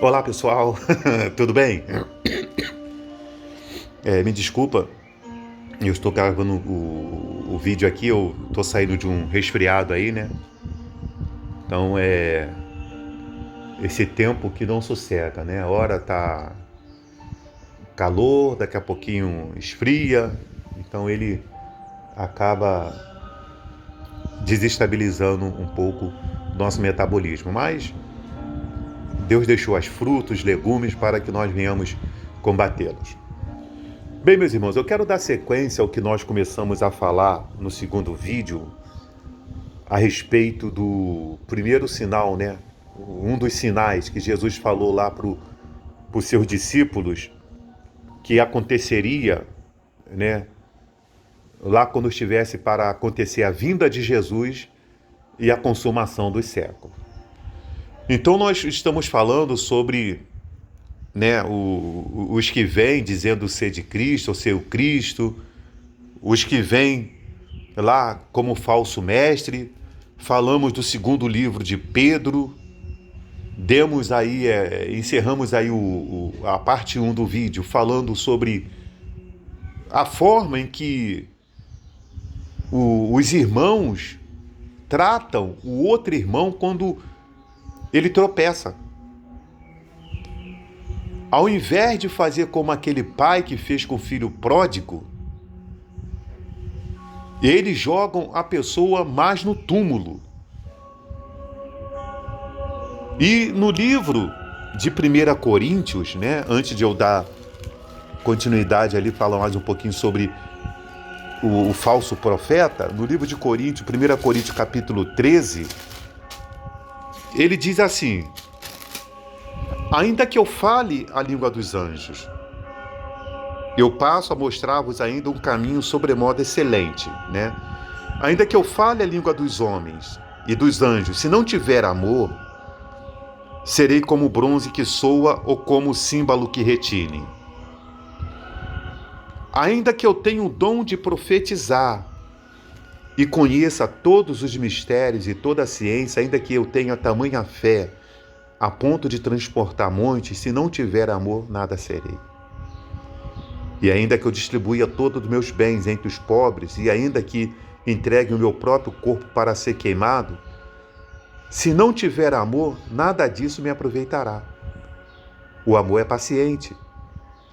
Olá pessoal, tudo bem? Me desculpa, eu estou gravando o vídeo aqui, eu estou saindo de um resfriado aí, né? Então esse tempo que não sossega, né? A hora tá calor, daqui a pouquinho esfria, então ele acaba desestabilizando um pouco o nosso metabolismo. Mas Deus deixou as frutas, legumes para que nós venhamos combatê-los. Bem, meus irmãos, eu quero dar sequência ao que nós começamos a falar no segundo vídeo a respeito do primeiro sinal, né? Um dos sinais que Jesus falou lá para os seus discípulos que aconteceria, né? Lá quando estivesse para acontecer a vinda de Jesus e a consumação dos séculos. Então nós estamos falando sobre, né, os que vêm dizendo ser de Cristo ou ser o Cristo, os que vêm lá como falso mestre. Falamos do segundo livro de Pedro, encerramos aí a parte 1 do vídeo falando sobre a forma em que os irmãos tratam o outro irmão quando ele tropeça. Ao invés de fazer como aquele pai que fez com o filho pródigo, eles jogam a pessoa mais no túmulo. E no livro de 1 Coríntios, né, antes de eu dar continuidade ali, falar mais um pouquinho sobre o falso profeta, no livro de Coríntios, 1 Coríntios capítulo 13, ele diz assim: ainda que eu fale a língua dos anjos, eu passo a mostrar-vos ainda um caminho sobremodo excelente, né? Ainda que eu fale a língua dos homens e dos anjos, se não tiver amor, serei como bronze que soa ou como símbolo que retine. Ainda que eu tenha o dom de profetizar e conheça todos os mistérios e toda a ciência, ainda que eu tenha tamanha fé a ponto de transportar montes, se não tiver amor, nada serei. E ainda que eu distribua todos os meus bens entre os pobres, e ainda que entregue o meu próprio corpo para ser queimado, se não tiver amor, nada disso me aproveitará. O amor é paciente,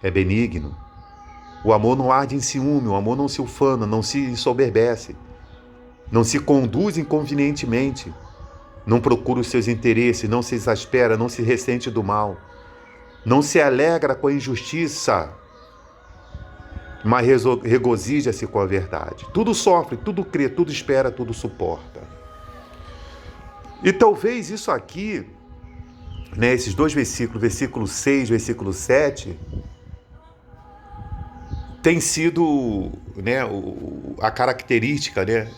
é benigno. O amor não arde em ciúme, o amor não se ufana, não se ensoberbece, não se conduz inconvenientemente, não procura os seus interesses, não se exaspera, não se ressente do mal, não se alegra com a injustiça, mas regozija-se com a verdade. Tudo sofre, tudo crê, tudo espera, tudo suporta. E talvez isso aqui, né, esses dois versículos, versículo 6, versículo 7, tem sido, né, a característica, né,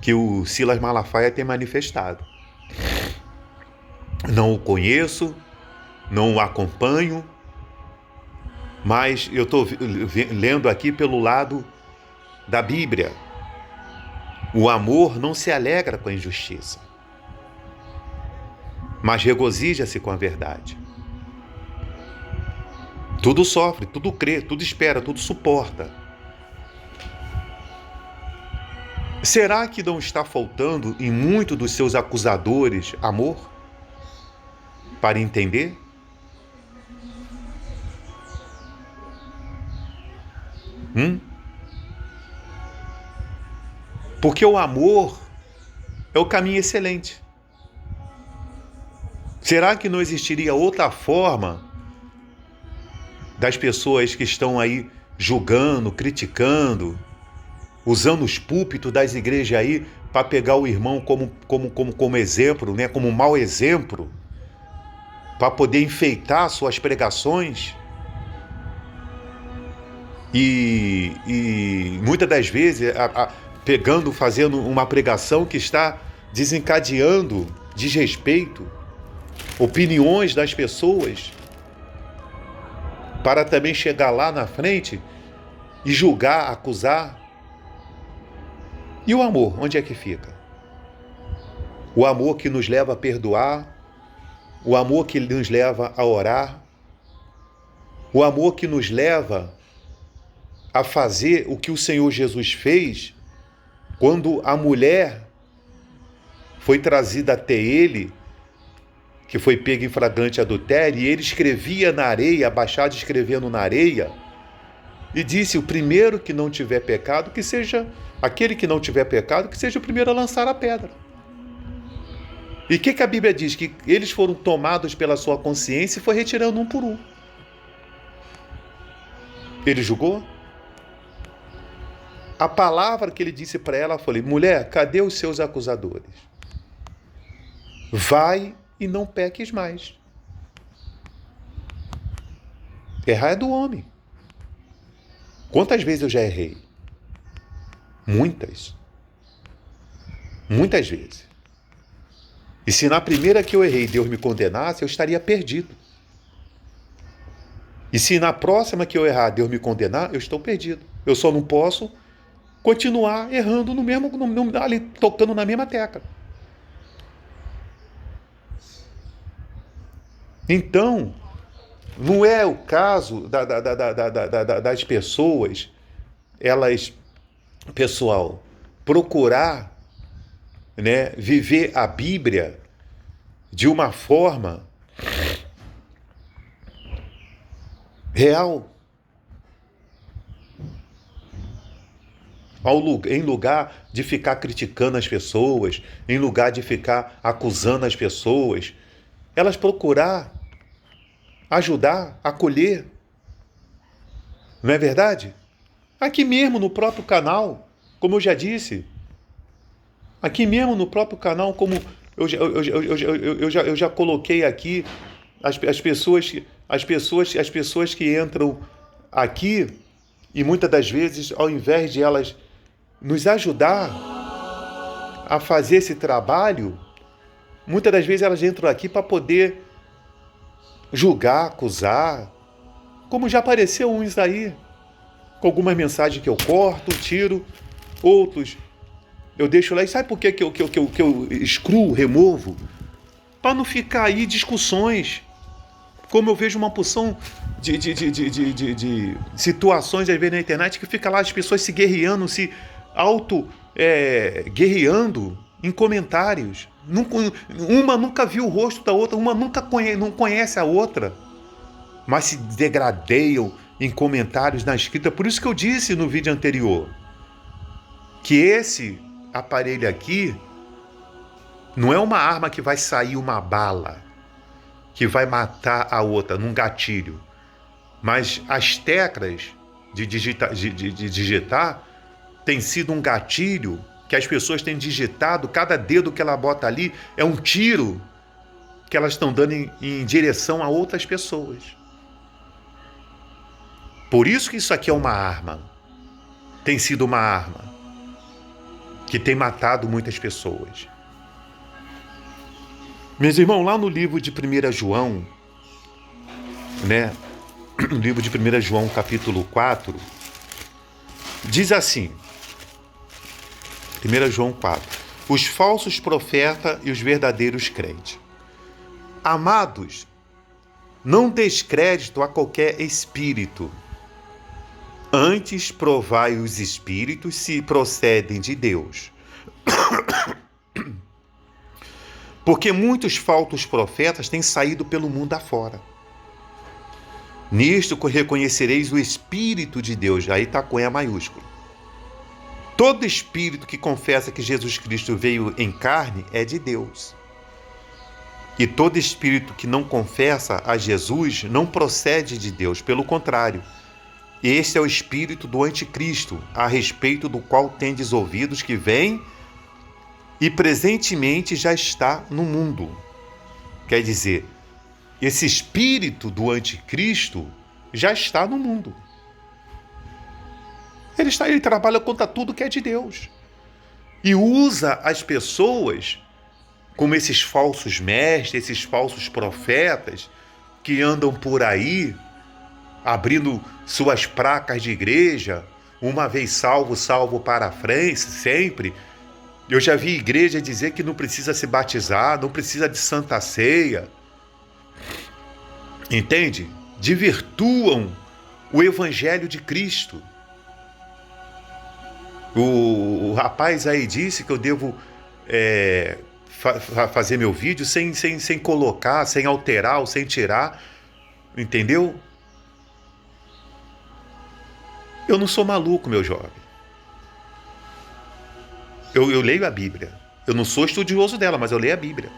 que o Silas Malafaia tem manifestado. Não o conheço, não o acompanho, mas eu estou lendo aqui pelo lado da Bíblia. O amor não se alegra com a injustiça, mas regozija-se com a verdade. Tudo sofre, tudo crê, tudo espera, tudo suporta. Será que não está faltando em muitos dos seus acusadores amor para entender? Porque o amor é o caminho excelente. Será que não existiria outra forma das pessoas que estão aí julgando, criticando, usando os púlpitos das igrejas aí para pegar o irmão como exemplo, né? Como um mau exemplo, para poder enfeitar suas pregações? E muitas das vezes fazendo uma pregação que está desencadeando desrespeito, opiniões das pessoas, para também chegar lá na frente e julgar, acusar. E o amor, onde é que fica? O amor que nos leva a perdoar, o amor que nos leva a orar, o amor que nos leva a fazer o que o Senhor Jesus fez quando a mulher foi trazida até ele, que foi pega em flagrante adultério, e ele escrevia na areia, abaixado escrevendo na areia, e disse: o primeiro que não tiver pecado, que seja aquele que não tiver pecado, que seja o primeiro a lançar a pedra. E o que a Bíblia diz? Que eles foram tomados pela sua consciência e foi retirando um por um. Ele julgou? A palavra que ele disse para ela foi: mulher, cadê os seus acusadores? Vai e não peques mais. Errar é do homem. Quantas vezes eu já errei? Muitas. Muitas vezes. E se na primeira que eu errei Deus me condenasse, eu estaria perdido. E se na próxima que eu errar Deus me condenar, eu estou perdido. Eu só não posso continuar errando ali, tocando na mesma tecla. Então, não é o caso das pessoas, pessoal, procurar, né, viver a Bíblia de uma forma real. Em lugar de ficar criticando as pessoas, em lugar de ficar acusando as pessoas, elas procurar ajudar, acolher. Não é verdade? Aqui mesmo no próprio canal, como eu já disse, aqui mesmo no próprio canal, como eu já coloquei aqui, as pessoas que entram aqui, e muitas das vezes, ao invés de elas nos ajudar a fazer esse trabalho, muitas das vezes elas entram aqui para poder julgar, acusar, como já apareceu uns aí, com algumas mensagens que eu corto, tiro, outros eu deixo lá. E sabe por que eu excluo, removo? Para não ficar aí discussões. Como eu vejo uma porção de situações às vezes na internet que fica lá as pessoas se guerreando, se guerreando em comentários. Uma nunca viu o rosto da outra, uma não conhece a outra, mas se degradeiam em comentários na escrita. Por isso que eu disse no vídeo anterior que esse aparelho aqui não é uma arma que vai sair uma bala, que vai matar a outra num gatilho, mas as teclas de digitar tem sido um gatilho que as pessoas têm digitado. Cada dedo que ela bota ali é um tiro que elas estão dando em direção a outras pessoas. Por isso que isso aqui é uma arma. Tem sido uma arma que tem matado muitas pessoas. Meus irmãos, lá no livro de 1 João, né? No livro de 1 João, capítulo 4, diz assim, 1 João 4, os falsos profetas e os verdadeiros crentes. Amados, não descrédito a qualquer espírito. Antes provai os espíritos se procedem de Deus. Porque muitos falsos profetas têm saído pelo mundo afora. Nisto reconhecereis o Espírito de Deus. Aí está com E maiúsculo. Todo espírito que confessa que Jesus Cristo veio em carne é de Deus. E todo espírito que não confessa a Jesus não procede de Deus. Pelo contrário, este é o espírito do anticristo, a respeito do qual tendes ouvidos que vem e presentemente já está no mundo. Quer dizer, esse espírito do anticristo já está no mundo. Ele trabalha contra tudo que é de Deus. E usa as pessoas como esses falsos mestres, esses falsos profetas que andam por aí abrindo suas placas de igreja, uma vez salvo, salvo para a frente, sempre. Eu já vi igreja dizer que não precisa se batizar, não precisa de santa ceia. Entende? Desvirtuam o Evangelho de Cristo. O rapaz aí disse que eu devo fazer meu vídeo sem colocar, sem alterar ou sem tirar, entendeu? Eu não sou maluco, meu jovem. Eu leio a Bíblia. Eu não sou estudioso dela, mas eu leio a Bíblia.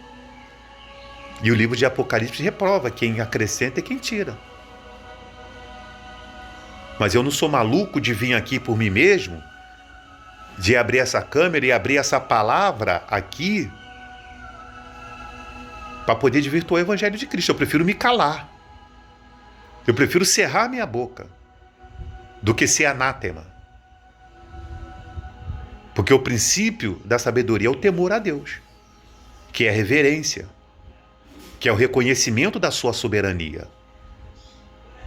E o livro de Apocalipse reprova quem acrescenta e quem tira. Mas eu não sou maluco de vir aqui por mim mesmo, de abrir essa câmera e abrir essa palavra aqui para poder desvirtuar o Evangelho de Cristo. Eu prefiro me calar. Eu prefiro cerrar minha boca do que ser anátema. Porque o princípio da sabedoria é o temor a Deus, que é a reverência, que é o reconhecimento da sua soberania.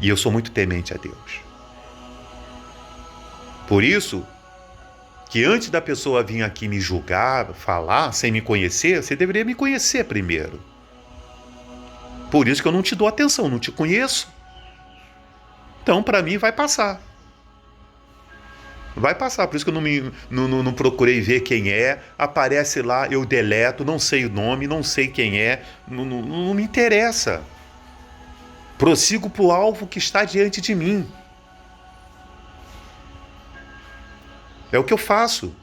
E eu sou muito temente a Deus. Por isso, que antes da pessoa vir aqui me julgar, falar, sem me conhecer, você deveria me conhecer primeiro. Por isso que eu não te dou atenção, não te conheço. Então, para mim, vai passar. Vai passar, por isso que eu não procurei ver quem é, aparece lá, eu deleto, não sei o nome, não sei quem é, não me interessa. Prossigo para o alvo que está diante de mim. É o que eu faço.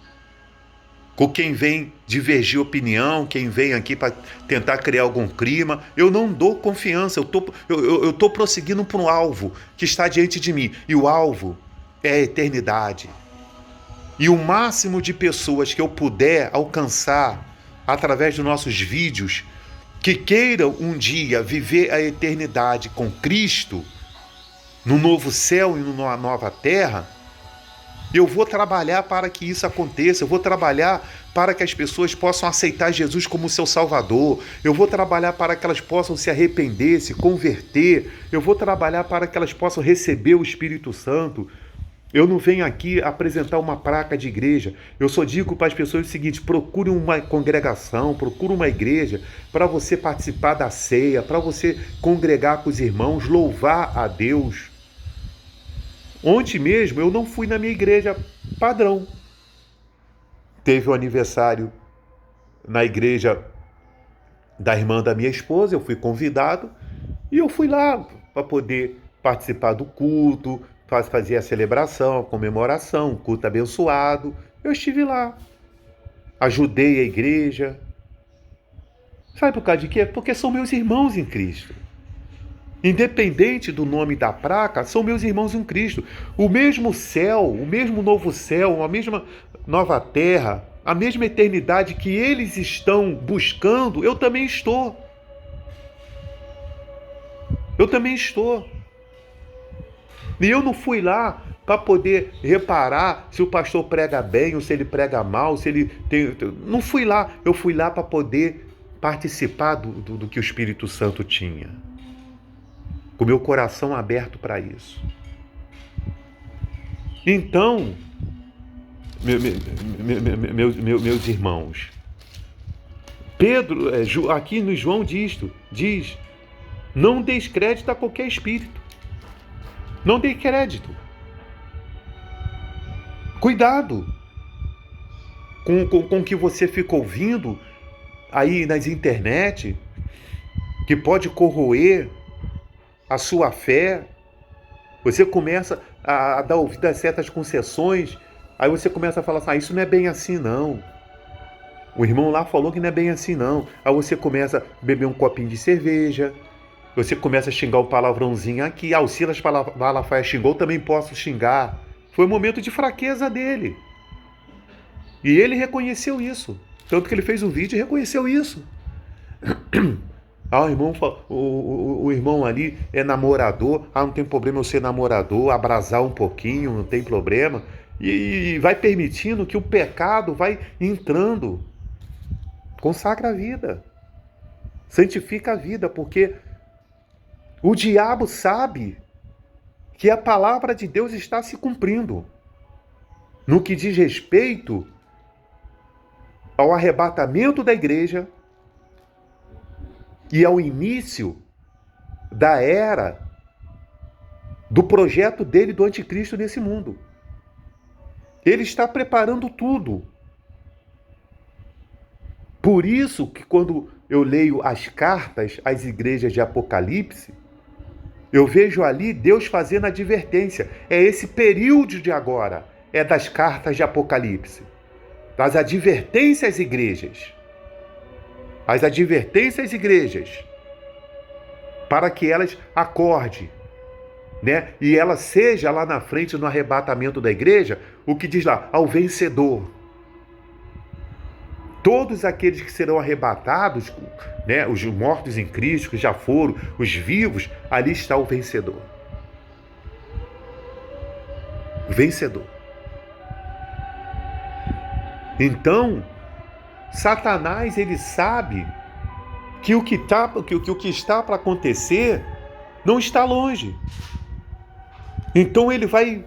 Com quem vem divergir opinião, quem vem aqui para tentar criar algum clima, eu não dou confiança, eu tô prosseguindo para um alvo que está diante de mim. E o alvo é a eternidade. E o máximo de pessoas que eu puder alcançar através dos nossos vídeos, que queiram um dia viver a eternidade com Cristo, no novo céu e numa nova terra, eu vou trabalhar para que isso aconteça, eu vou trabalhar para que as pessoas possam aceitar Jesus como seu Salvador, eu vou trabalhar para que elas possam se arrepender, se converter, eu vou trabalhar para que elas possam receber o Espírito Santo. Eu não venho aqui apresentar uma placa de igreja, eu só digo para as pessoas o seguinte: procure uma congregação, procure uma igreja para você participar da ceia, para você congregar com os irmãos, louvar a Deus. Ontem mesmo eu não fui na minha igreja padrão. Teve um aniversário na igreja da irmã da minha esposa, eu fui convidado e eu fui lá para poder participar do culto, fazer a celebração, a comemoração, um culto abençoado. Eu estive lá, ajudei a igreja. Sabe por causa de quê? Porque são meus irmãos em Cristo. Independente do nome da placa, são meus irmãos em Cristo. O mesmo céu, o mesmo novo céu, a mesma nova terra, a mesma eternidade que eles estão buscando, eu também estou. Eu também estou. E eu não fui lá para poder reparar se o pastor prega bem ou se ele prega mal, se ele tem... Não fui lá. Eu fui lá para poder participar do que o Espírito Santo tinha. Com meu coração aberto para isso. Então, meus irmãos, Pedro, aqui no João diz, não deis crédito a qualquer espírito. Não dê crédito. Cuidado com o que você fica ouvindo aí nas internet, que pode corroer a sua fé. Você começa a dar ouvido a certas concessões, aí você começa a falar assim: isso não é bem assim não. O irmão lá falou que não é bem assim não. Aí você começa a beber um copinho de cerveja, você começa a xingar um palavrãozinho aqui. O Silas Malafaia xingou, eu também posso xingar. Foi um momento de fraqueza dele. E ele reconheceu isso. Tanto que ele fez um vídeo e reconheceu isso. O irmão ali é namorador. Não tem problema eu ser namorador, abrasar um pouquinho, não tem problema. E vai permitindo que o pecado vai entrando. Consagra a vida. Santifica a vida, porque o diabo sabe que a palavra de Deus está se cumprindo no que diz respeito ao arrebatamento da igreja e ao início da era do projeto dele, do anticristo nesse mundo. Ele está preparando tudo. Por isso que quando eu leio as cartas às igrejas de Apocalipse, eu vejo ali Deus fazendo advertência. É esse período de agora, é das cartas de Apocalipse, das advertências às igrejas. As advertências às igrejas, para que elas acordem, né? E ela seja lá na frente, no arrebatamento da igreja, o que diz lá, ao vencedor. Todos aqueles que serão arrebatados, né, os mortos em Cristo, que já foram, os vivos, ali está o vencedor. O vencedor. Então, Satanás, ele sabe que o que está para acontecer não está longe. Então ele vai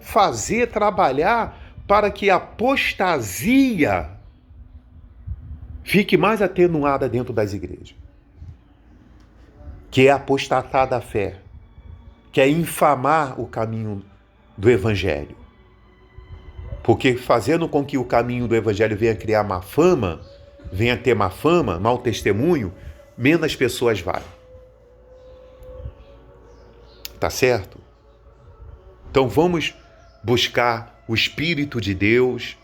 trabalhar para que a apostasia fique mais atenuada dentro das igrejas. Que é apostatar da fé, que é infamar o caminho do evangelho. Porque fazendo com que o caminho do evangelho venha criar má fama, venha ter má fama, mau testemunho, menos pessoas vai. Tá certo? Então vamos buscar o Espírito de Deus,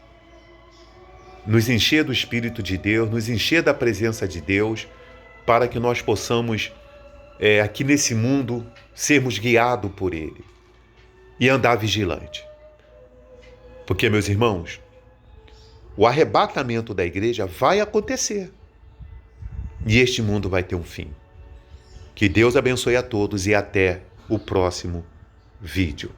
nos encher do Espírito de Deus, nos encher da presença de Deus, para que nós possamos, aqui nesse mundo, sermos guiados por Ele e andar vigilante. Porque, meus irmãos, o arrebatamento da igreja vai acontecer e este mundo vai ter um fim. Que Deus abençoe a todos e até o próximo vídeo.